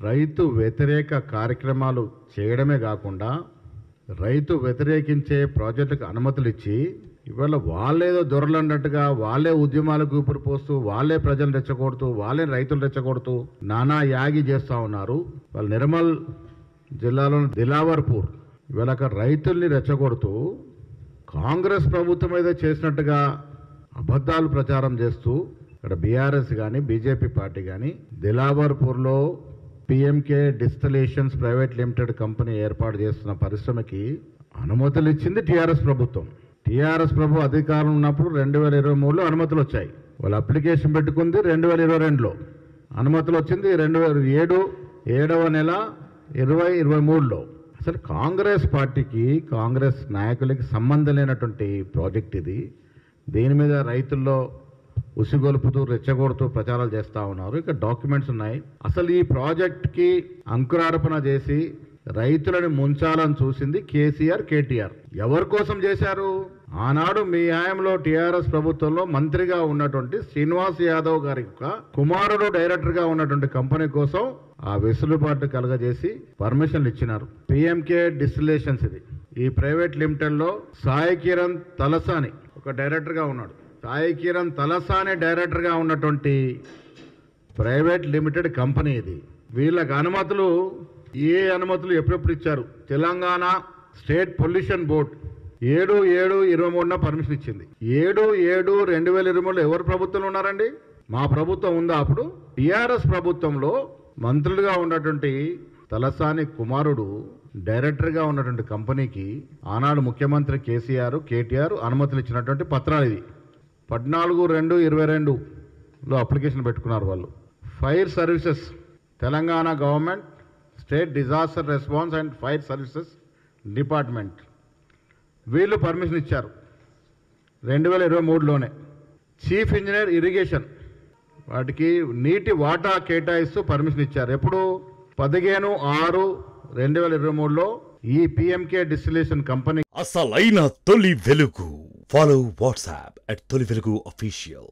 రైతు వ్యతిరేక కార్యక్రమాలు చేయడమే కాకుండా రైతు వ్యతిరేకించే ప్రాజెక్టులకు అనుమతులు ఇచ్చి ఇవాళ వాళ్ళేదో దొరలన్నట్టుగా వాళ్ళే ఉద్యమాలకు ఊపిరి పోస్తూ వాళ్ళే ప్రజలు రెచ్చగొడుతూ వాళ్ళే రైతులు రెచ్చగొడుతూ నానా యాగి చేస్తూ ఉన్నారు. వాళ్ళ నిర్మల్ జిల్లాలోని దిలావర్పూర్ ఇవాళ రైతుల్ని రెచ్చగొడుతూ కాంగ్రెస్ ప్రభుత్వం ఏదో చేసినట్టుగా అబద్ధాలు ప్రచారం చేస్తూ ఇక్కడ బీఆర్ఎస్ కానీ బీజేపీ పార్టీ కానీ దిలావర్పూర్లో PMK distillations private limited company ఏర్పాటు చేస్తున్న పరిశ్రమకి అనుమతులు ఇచ్చింది టీఆర్ఎస్ ప్రభుత్వం. టీఆర్ఎస్ ప్రభు అధికారం ఉన్నప్పుడు 2023లో అనుమతులు వచ్చాయి. వాళ్ళు అప్లికేషన్ పెట్టుకుంది 2022లో, అనుమతులు వచ్చింది 7వ నెల 2023లో. అసలు కాంగ్రెస్ పార్టీకి కాంగ్రెస్ నాయకులకి సంబంధం లేనటువంటి ప్రాజెక్ట్ ఇది. దీని మీద రైతుల్లో ఉసిగొలుపుతూ రెచ్చగొడుతూ ప్రచారాలు చేస్తూ ఉన్నారు. ఇక్కడ డాక్యుమెంట్స్ ఉన్నాయి. అసలు ఈ ప్రాజెక్ట్కి అంకురార్పణ చేసి రైతులను ముంచాలని చూసింది కేసీఆర్, కేటీఆర్. ఎవరి కోసం చేశారు? ఆనాడు మీ హయాంలో టీఆర్ఎస్ ప్రభుత్వంలో మంత్రిగా ఉన్నటువంటి శ్రీనివాస్ యాదవ్ గారి కుమారుడు డైరెక్టర్గా ఉన్నటువంటి కంపెనీ కోసం ఆ వెసులుబాటు కలగజేసి పర్మిషన్లు ఇచ్చినారు. పిఎంకే డిస్టిలేషన్స్ ఇది. ఈ ప్రైవేట్ లిమిటెడ్లో సాయి కిరణ్ తలసాని ఒక డైరెక్టర్గా ఉన్నాడు. సాయి కిరణ్ తలసాని డైరెక్టర్గా ఉన్నటువంటి ప్రైవేట్ లిమిటెడ్ కంపెనీ ఇది. వీళ్ళకి అనుమతులు ఎప్పుడెప్పుడు ఇచ్చారు? Telangana state pollution board 7/7/23 permission ఇచ్చింది. 7/7/2023లో ఎవరు ప్రభుత్వంలో ఉన్నారండి? మా ప్రభుత్వం ఉందా? అప్పుడు టీఆర్ఎస్ ప్రభుత్వంలో మంత్రులుగా ఉన్నటువంటి తలసాని కుమారుడు డైరెక్టర్గా ఉన్నటువంటి కంపెనీకి ఆనాడు ముఖ్యమంత్రి కేసీఆర్, కేటీఆర్ అనుమతులు ఇచ్చినటువంటి పత్రాలు ఇది. 14/2/22లో అప్లికేషన్ పెట్టుకున్నారు వాళ్ళు. Fire services, Telangana government state disaster response and fire services department వీళ్ళు పర్మిషన్ ఇచ్చారు 2023లోనే. చీఫ్ ఇంజనీర్ ఇరిగేషన్ వాటికి నీటి వాటా కేటాయిస్తూ పర్మిషన్ ఇచ్చారు. ఎప్పుడు? 15/6/2023లో ఈ పిఎంకే డిస్టిలేషన్ కంపెనీ అసలైన తొలి వెలుగు. ఫాలో వాట్సాప్ @తొలి వెలుగు official.